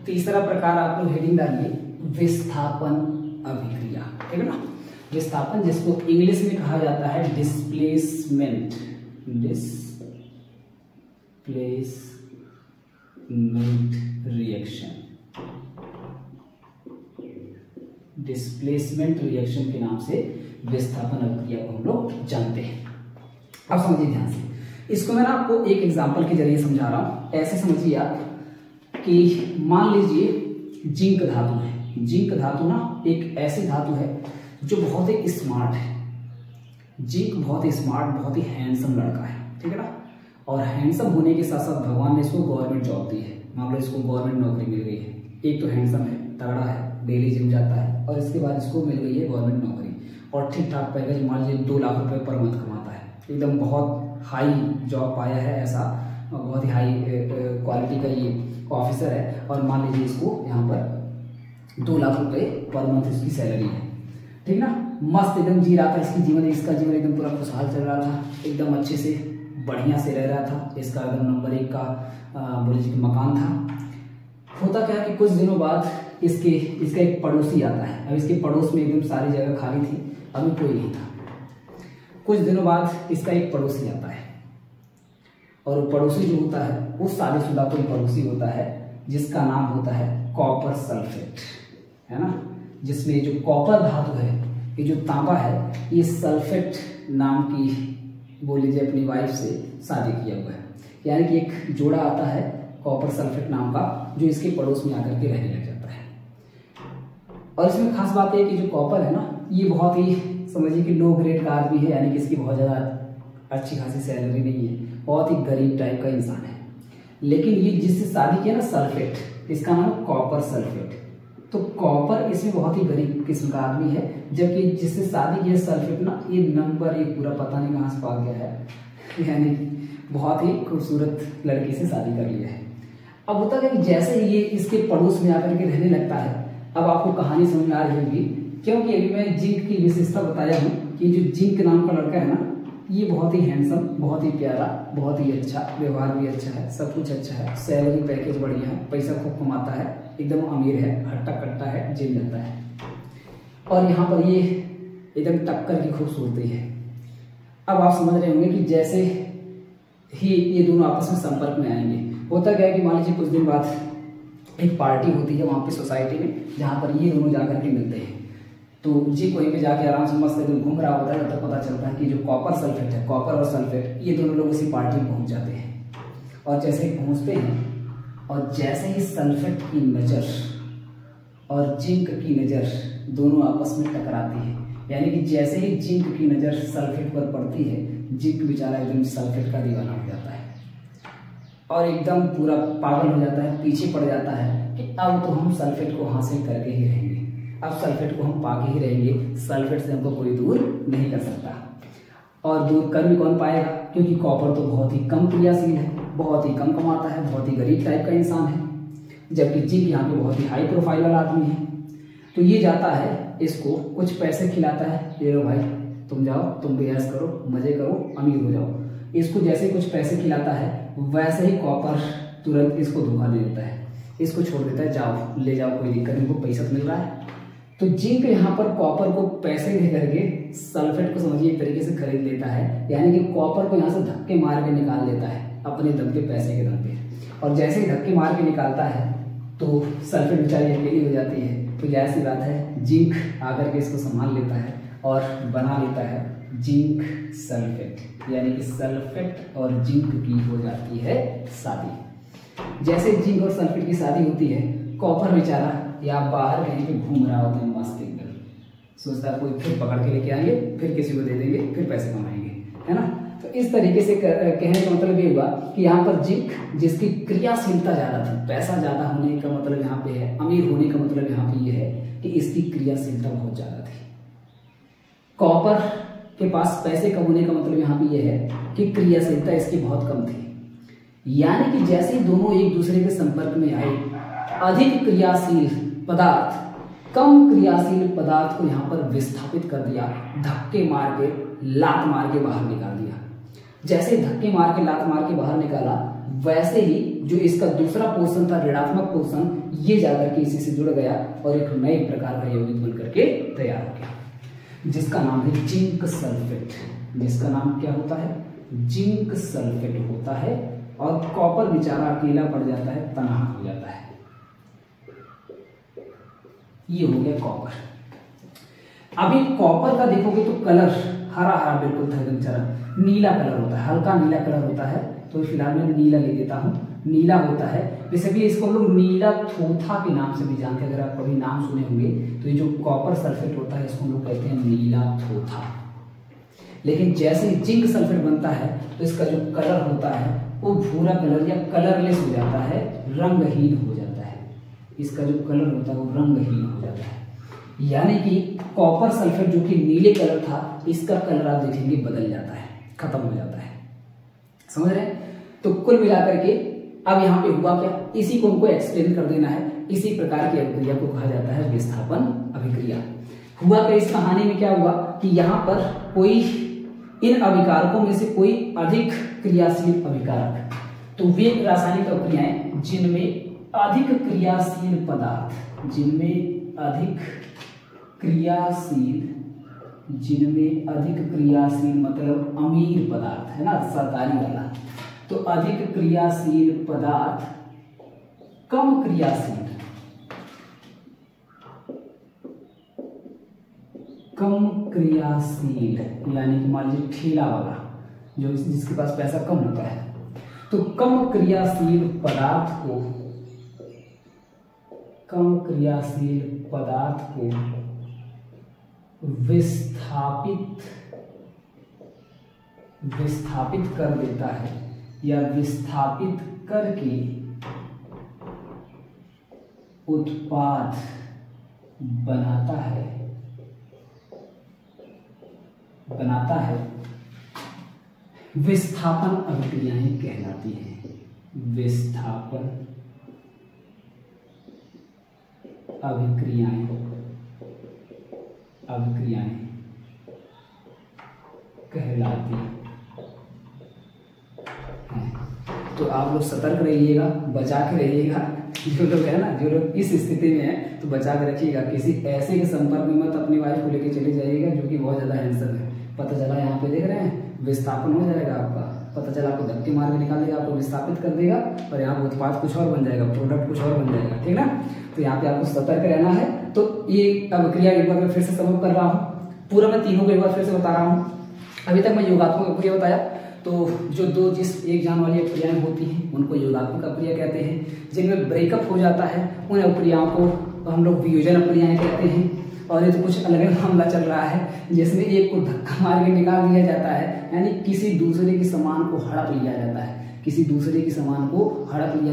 तीसरा प्रकार आप लोग हेडिंग डालिए विस्थापन अभिक्रिया, ठीक है ना। विस्थापन जिसको इंग्लिश में कहा जाता है डिस्प्लेसमेंट, रिएक्शन, डिस्प्लेसमेंट रिएक्शन के नाम से विस्थापन अभिक्रिया को हम लोग जानते हैं। अब समझिए ध्यान से, इसको मैं ना आपको एक एग्जांपल के जरिए समझा रहा हूं। ऐसे समझिए आप कि मान लीजिए जिंक धातु है। जिंक धातु ना एक ऐसी धातु है जो बहुत ही स्मार्ट है। जिंक बहुत ही स्मार्ट, बहुत ही हैंडसम लड़का है, ठीक है ना। और हैंडसम होने के साथ साथ भगवान ने इसको गवर्नमेंट जॉब दी है, मान लो इसको गवर्नमेंट नौकरी मिल गई है। एक तो हैंडसम है, तगड़ा है, डेली जिम जाता है, और इसके बाद इसको मिल गई है गवर्नमेंट नौकरी और ठीक ठाक पैकेज, मान लीजिए 2 लाख रुपए पर मंथ कमाता है, एकदम बहुत हाई जॉब पाया है, ऐसा बहुत ही हाई क्वालिटी का ये ऑफिसर है। और मान लीजिए इसको यहाँ पर 2 लाख रुपए पर मंथ इसकी सैलरी है, ठीक ना। मस्त एकदम जी रहा था, इसका जीवन एकदम पूरा खुशहाल चल रहा था, एकदम अच्छे से बढ़िया से रह रहा था। इसका एकदम नंबर 1 का बोले जी मकान था। होता क्या कि कुछ दिनों बाद इसका एक पड़ोसी आता है। अब इसके पड़ोस में एकदम सारी जगह खाली थी, अभी कोई नहीं था। कुछ दिनों बाद इसका एक पड़ोसी आता है, और वो पड़ोसी जो होता है वो शादीशुदा कोई पड़ोसी होता है जिसका नाम होता है कॉपर सल्फेट, है ना। जिसमें जो कॉपर धातु है, ये जो तांबा है, ये सल्फेट नाम की बोल लीजिए अपनी वाइफ से शादी किया हुआ है। यानी कि एक जोड़ा आता है कॉपर सल्फेट नाम का, जो इसके पड़ोस में आकर के रहने लग जाता है। और इसमें खास बात है कि जो कॉपर है ना, ये बहुत ही समझिए कि लो ग्रेड का आदमी है, यानी कि इसकी बहुत ज़्यादा अच्छी खासी सैलरी नहीं है, बहुत ही गरीब टाइप का इंसान है। लेकिन ये जिससे शादी किया ना सल्फेट, इसका नाम कॉपर सल्फेट, तो कॉपर इसमें बहुत ही गरीब किस्म का आदमी है। जबकि जिससे शादी किया सल्फेट ना, ये नंबर 1 पूरा पता नहीं कहाँ से पा गया है, यानी बहुत ही खूबसूरत लड़की से शादी कर लिया है। अब होता है कि जैसे ही ये इसके पड़ोस में आकर के रहने लगता है, अब आपको कहानी समझ में आ रही होगी, क्योंकि अभी मैं जिंक की विशेषता बताया हूँ कि जो जिंक नाम का लड़का है ना, ये बहुत ही हैंडसम, बहुत ही प्यारा, बहुत ही अच्छा, व्यवहार भी अच्छा है, सब कुछ अच्छा है, सैलरी पैकेज बढ़िया है, पैसा खूब कमाता है, एकदम अमीर है, हट्टा कट्टा है, जिम जाता है। और यहाँ पर ये एकदम टक्कर की खूबसूरती है। अब आप समझ रहे होंगे कि जैसे ही ये दोनों आपस में संपर्क में आएंगे, होता क्या है कि मान लीजिए कुछ दिन बाद एक पार्टी होती है वहाँ पे सोसाइटी में, जहाँ पर ये दोनों जाकर के मिलते हैं। तो जी वहीं पे जाके आराम से मस्त एकदम घूम रहा होता है, तब पता चलता है कि जो कॉपर सल्फेट है, कॉपर और सल्फेट, ये दोनों लोग उसी पार्टी में पहुंच जाते हैं। और जैसे ही पहुंचते हैं, और जैसे ही सल्फेट की नज़र और जिंक की नज़र दोनों आपस में टकराती है, यानी कि जैसे ही जिंक की नज़र सल्फेट पर पड़ती है, जिंक बेचारा एकदम सल्फेट का दीवाना हो जाता है और एकदम पूरा पागल हो जाता है, पीछे पड़ जाता है कि अब तो हम सल्फेट को हासिल करके ही रहेंगे, अब सल्फेट को हम पाके ही रहेंगे, सल्फेट से हमको कोई दूर नहीं कर सकता। और दूर कर भी कौन पाएगा, क्योंकि कॉपर तो बहुत ही कम क्रियाशील है, बहुत ही कम कमाता है, बहुत ही गरीब टाइप का इंसान है, जबकि जिंक यहाँ पे बहुत ही हाई प्रोफाइल वाला आदमी है। तो ये जाता है, इसको कुछ पैसे खिलाता है, ये लो भाई तुम जाओ, तुम भी ऐश करो, मजे करो, अमीर हो जाओ। इसको जैसे कुछ पैसे खिलाता है, वैसे ही कॉपर तुरंत इसको धोखा दे देता है, इसको छोड़ देता है, जाओ ले जाओ, कोई दिक्कत नहीं, को पैसा तो मिल रहा है। तो जिंक यहाँ पर कॉपर को पैसे दे करके सल्फेट को समझिए एक तरीके से खरीद लेता है, यानी कि कॉपर को यहाँ से धक्के मार के निकाल लेता है अपने दम के, पैसे के दम पे। और जैसे ही धक्के मार के निकालता है तो सल्फेट बेचारी अकेली हो जाती है। तो जाहिर सी बात है, जिंक आकर के इसको संभाल लेता है और बना लेता है जिंक सल्फेट, यानी कि सल्फेट और जिंक की हो जाती है शादी। जैसे जिंक और सल्फेट की शादी होती है, कॉपर बेचारा या बाहर कहीं पे घूम रहा होता है मस्त एकदम, सोचता है कोई फिर पकड़ के लेके आएंगे, फिर किसी को दे देंगे, फिर पैसे कमाएंगे, है ना। तो इस तरीके से कहने का मतलब ये हुआ कि यहाँ पर जिंक जिसकी क्रियाशीलता ज्यादा थी, पैसा ज्यादा होने का मतलब यहाँ पे है, अमीर होने का मतलब यहाँ पे ये है कि इसकी क्रियाशीलता बहुत ज्यादा थी। कॉपर के पास पैसे कम होने का मतलब यहाँ पे ये है कि क्रियाशीलता इसकी बहुत कम थी। यानी कि जैसे ही दोनों एक दूसरे के संपर्क में आए, अधिक क्रियाशील पदार्थ कम क्रियाशील पदार्थ को यहाँ पर विस्थापित कर दिया, धक्के मार के, लात मार के बाहर निकाल दिया। जैसे धक्के मार के, लात मार के बाहर निकाला, वैसे ही जो इसका दूसरा पोर्शन था ऋणात्मक पोर्शन, ये जाकर के इसी से जुड़ गया और एक नए प्रकार का यौगिक बन करके तैयार हो गया, जिसका नाम है जिंक सल्फेट। जिसका नाम क्या होता है? जिंक सल्फेट होता है। और कॉपर बेचारा अकेला पड़ जाता है, तनहा हो जाता है। ये हो गया कॉपर। अभी कॉपर का देखोगे तो कलर हरा हरा बिल्कुल था, नीला कलर होता है, हल्का नीला कलर होता है। तो फिलहाल मैं नीला ले देता हूँ, नीला होता है। वैसे भी इसको हम लोग नीला थोथा के नाम से भी जानते हैं। अगर आप कभी नाम सुने होंगे तो ये जो कॉपर सल्फेट होता है इसको हम लोग कहते हैं नीला थोथा। लेकिन जैसे जिंक सल्फेट बनता है तो इसका जो कलर होता है वो भूरा कलर या कलरलेस हो जाता है, रंगहीन हो जाता है। इसका जो कलर होता है वो रंगहीन हो जाता है। यानी कि कॉपर सल्फेट जो कि नीले कलर था, इसका कलर आप देखेंगे बदल जाता है, खत्म हो जाता है। समझ रहे हैं? तो कुल मिलाकर के अब यहाँ पे हुआ क्या, इसी को हमको एक्सप्लेन कर देना है। इसी प्रकार की अभिक्रिया को कहा जाता है विस्थापन अभिक्रिया। हुआ क्या इस कहानी में, क्या हुआ कि यहाँ पर कोई इन अभिकारकों में से कोई अधिक क्रियाशील अभिकारक, तो वे रासायनिक अभिक्रियाएं जिनमें अधिक क्रियाशील पदार्थ, जिनमें अधिक क्रियाशील मतलब अमीर पदार्थ है ना, सरकारी वाला। तो अधिक क्रियाशील पदार्थ कम क्रियाशील यानी कि मान लीजिए ठेला वाला जो जिसके पास पैसा कम होता है, तो कम क्रियाशील पदार्थ को विस्थापित कर देता है या विस्थापित करके उत्पाद बनाता है, विस्थापन अभिक्रियाएं कहलाती हैं। विस्थापन अभिक्रियाएं कहलाती हैं। तो आप लोग सतर्क रहिएगा, बचा के रहिएगा। जो लोग है ना, जो लोग इस स्थिति में है तो बचा के रखिएगा। किसी ऐसे के संपर्क में मत अपनी वाइफ को लेके चले जाइएगा जो कि बहुत ज्यादा हैंडसम है। पता चला यहाँ पे देख रहे हैं विस्थापन हो जाएगा आपका, पता चला आपको धक्के मार के निकाल देगा, आपको विस्थापित कर देगा और यहाँ पर उत्पाद कुछ और बन जाएगा, प्रोडक्ट कुछ और बन जाएगा। ठीक ना? तो यहाँ पे आपको सतर्क रहना है। तो ये अभिक्रिया एक बार मैं फिर से समूह कर रहा हूँ, पूरा मैं तीनों को एक बार फिर से बता रहा हूँ। अभी तक मैं योगात्मक अभिक्रिया बताया, तो जो दो जिस एक जान वाली अभिक्रियाएं होती हैं उनको योगात्मक अभिक्रिया कहते हैं। जिनमें ब्रेकअप हो जाता है उन अभिक्रियाओं को हम लोग वियोजन अभिक्रियाएं कहते हैं। और ये तो कुछ अलग मामला चल रहा है जिसमें एक को धक्का मार के निकाल दिया जाता है, यानी किसी दूसरे के सामान को हड़प लिया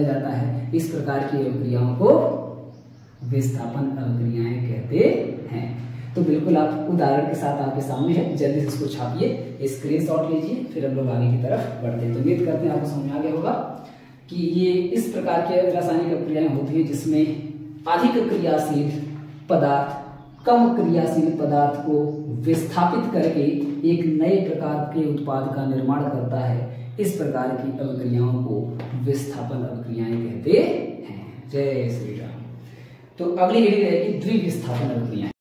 जाता है, इस प्रकार की अभिक्रियाओं को विस्थापन अभिक्रियाएं कहते हैं। तो बिल्कुल आप उदाहरण के साथ आपके सामने है, जल्दी से इसको छापिए, स्क्रीनशॉट लीजिए, फिर हम लोग आगे की तरफ बढ़ते हैं। तो उम्मीद करते हैं आपको समझ में आ गया होगा कि ये इस प्रकार के रासायनिक अभिक्रियाएं होती है जिसमें अधिक क्रियाशील पदार्थ कम क्रियाशील पदार्थ को विस्थापित करके एक नए प्रकार के उत्पाद का निर्माण करता है। इस प्रकार की अभिक्रियाओं को विस्थापन अभिक्रियाएं कहते हैं। जय श्री राम। तो अगली वीडियो रहेगी द्विविस्थापन अभिक्रियाएं।